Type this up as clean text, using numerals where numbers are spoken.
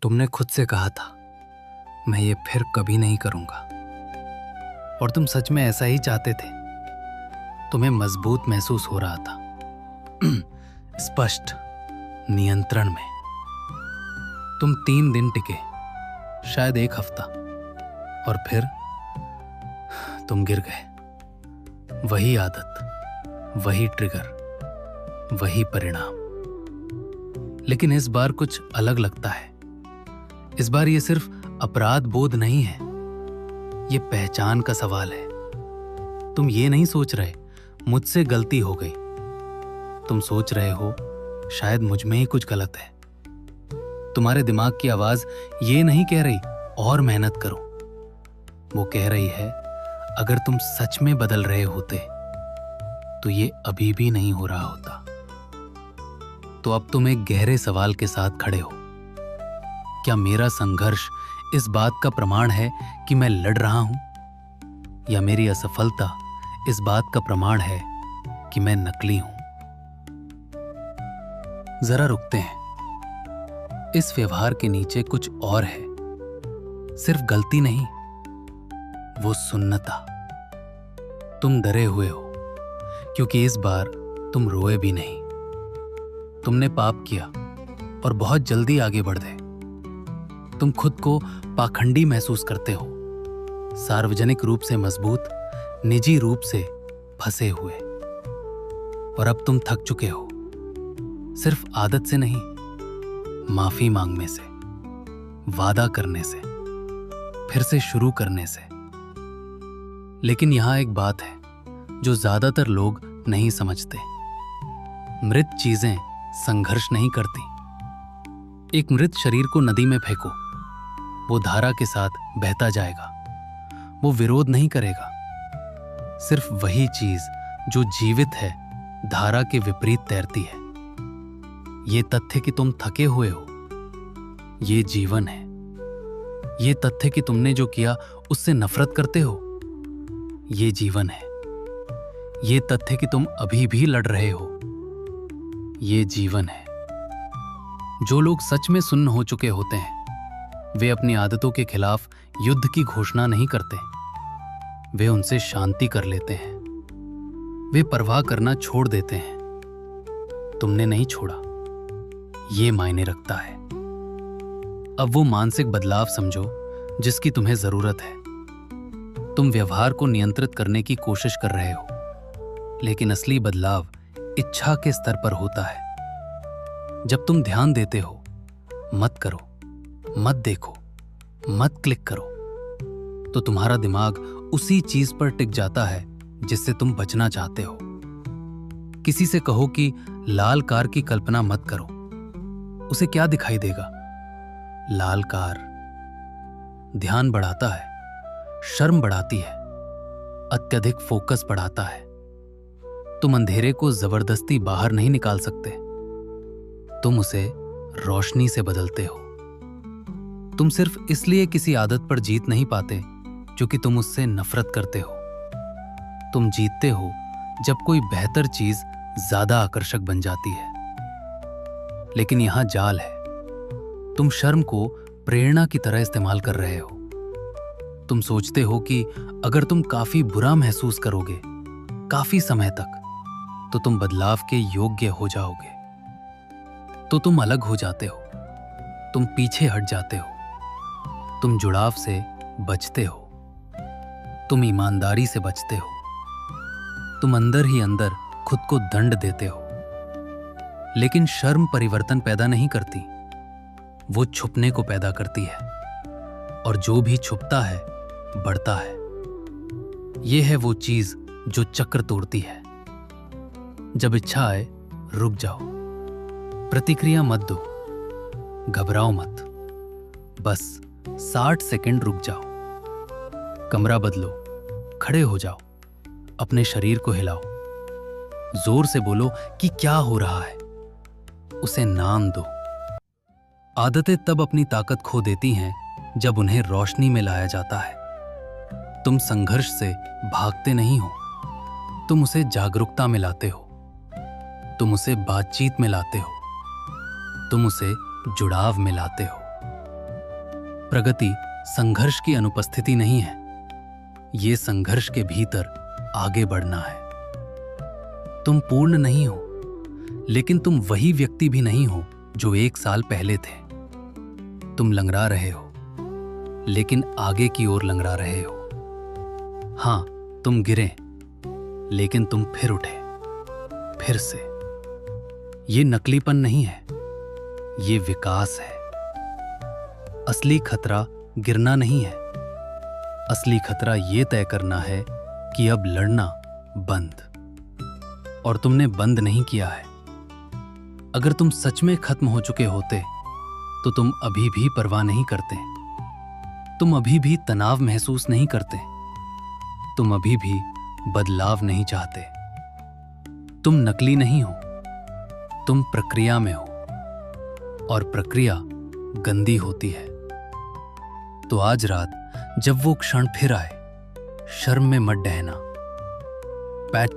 तुमने खुद से कहा था मैं ये फिर कभी नहीं करूंगा, और तुम सच में ऐसा ही चाहते थे। तुम्हें मजबूत महसूस हो रहा था, स्पष्ट, नियंत्रण में। तुम 3 दिन टिके, शायद 1 हफ्ता, और फिर तुम गिर गए। वही आदत, वही ट्रिगर, वही परिणाम। लेकिन इस बार कुछ अलग लगता है। इस बार ये सिर्फ अपराध बोध नहीं है, ये पहचान का सवाल है। तुम ये नहीं सोच रहे मुझसे गलती हो गई, तुम सोच रहे हो शायद मुझ में ही कुछ गलत है। तुम्हारे दिमाग की आवाज ये नहीं कह रही और मेहनत करो, वो कह रही है अगर तुम सच में बदल रहे होते तो ये अभी भी नहीं हो रहा होता। तो अब तुम एक गहरे सवाल के साथ खड़े हो। क्या मेरा संघर्ष इस बात का प्रमाण है कि मैं लड़ रहा हूं, या मेरी असफलता इस बात का प्रमाण है कि मैं नकली हूं? जरा रुकते हैं। इस व्यवहार के नीचे कुछ और है। सिर्फ गलती नहीं, वो सुन्नता। तुम डरे हुए हो क्योंकि इस बार तुम रोए भी नहीं। तुमने पाप किया और बहुत जल्दी आगे बढ़ गए। तुम खुद को पाखंडी महसूस करते हो, सार्वजनिक रूप से मजबूत, निजी रूप से फंसे हुए। और अब तुम थक चुके हो, सिर्फ आदत से नहीं, माफी मांगने से, वादा करने से, फिर से शुरू करने से। लेकिन यहां एक बात है जो ज्यादातर लोग नहीं समझते। मृत चीजें संघर्ष नहीं करती। एक मृत शरीर को नदी में फेंको, वो धारा के साथ बहता जाएगा, वो विरोध नहीं करेगा। सिर्फ वही चीज जो जीवित है धारा के विपरीत तैरती है। ये तथ्य कि तुम थके हुए हो, ये जीवन है। ये तथ्य कि तुमने जो किया उससे नफरत करते हो, ये जीवन है। ये तथ्य कि तुम अभी भी लड़ रहे हो, ये जीवन है। जो लोग सच में सुन्न हो चुके होते हैं वे अपनी आदतों के खिलाफ युद्ध की घोषणा नहीं करते, वे उनसे शांति कर लेते हैं। वे परवाह करना छोड़ देते हैं। तुमने नहीं छोड़ा, ये मायने रखता है। अब वो मानसिक बदलाव समझो जिसकी तुम्हें जरूरत है। तुम व्यवहार को नियंत्रित करने की कोशिश कर रहे हो, लेकिन असली बदलाव इच्छा के स्तर पर होता है। जब तुम ध्यान देते हो, मत करो, मत देखो, मत क्लिक करो, तो तुम्हारा दिमाग उसी चीज पर टिक जाता है जिससे तुम बचना चाहते हो। किसी से कहो कि लाल कार की कल्पना मत करो, उसे क्या दिखाई देगा? लाल कार। ध्यान बढ़ाता है, शर्म बढ़ाती है, अत्यधिक फोकस बढ़ाता है। तुम अंधेरे को जबरदस्ती बाहर नहीं निकाल सकते, तुम उसे रोशनी से बदलते हो। तुम सिर्फ इसलिए किसी आदत पर जीत नहीं पाते क्योंकि तुम उससे नफरत करते हो। तुम जीतते हो जब कोई बेहतर चीज ज्यादा आकर्षक बन जाती है। लेकिन यहां जाल है। तुम शर्म को प्रेरणा की तरह इस्तेमाल कर रहे हो। तुम सोचते हो कि अगर तुम काफी बुरा महसूस करोगे काफी समय तक तो तुम बदलाव के योग्य हो जाओगे। तो तुम अलग हो जाते हो, तुम पीछे हट जाते हो, तुम जुड़ाव से बचते हो, तुम ईमानदारी से बचते हो, तुम अंदर ही अंदर खुद को दंड देते हो। लेकिन शर्म परिवर्तन पैदा नहीं करती, वो छुपने को पैदा करती है, और जो भी छुपता है बढ़ता है। यह है वो चीज जो चक्र तोड़ती है। जब इच्छा आए रुक जाओ, प्रतिक्रिया मत दो, घबराओ मत, बस 60 सेकंड रुक जाओ, कमरा बदलो, खड़े हो जाओ, अपने शरीर को हिलाओ, जोर से बोलो कि क्या हो रहा है, उसे नाम दो। आदतें तब अपनी ताकत खो देती हैं जब उन्हें रोशनी में लाया जाता है। तुम संघर्ष से भागते नहीं हो, तुम उसे जागरूकता में लाते हो, तुम उसे बातचीत में लाते हो, तुम उसे जुड़ाव में लाते हो। प्रगति संघर्ष की अनुपस्थिति नहीं है, ये संघर्ष के भीतर आगे बढ़ना है। तुम पूर्ण नहीं हो, लेकिन तुम वही व्यक्ति भी नहीं हो जो 1 साल पहले थे। तुम लंगड़ा रहे हो, लेकिन आगे की ओर लंगड़ा रहे हो। हां, तुम गिरे, लेकिन तुम फिर उठे, फिर से। ये नकलीपन नहीं है, ये विकास है। असली खतरा गिरना नहीं है, असली खतरा ये तय करना है कि अब लड़ना बंद। और तुमने बंद नहीं किया है। अगर तुम सच में खत्म हो चुके होते तो तुम अभी भी परवाह नहीं करते, तुम अभी भी तनाव महसूस नहीं करते, तुम अभी भी बदलाव नहीं चाहते। तुम नकली नहीं हो, तुम प्रक्रिया में हो, और प्रक्रिया गंदी होती है। तो आज रात जब वो क्षण फिर आए, शर्म में मत डहना। पैट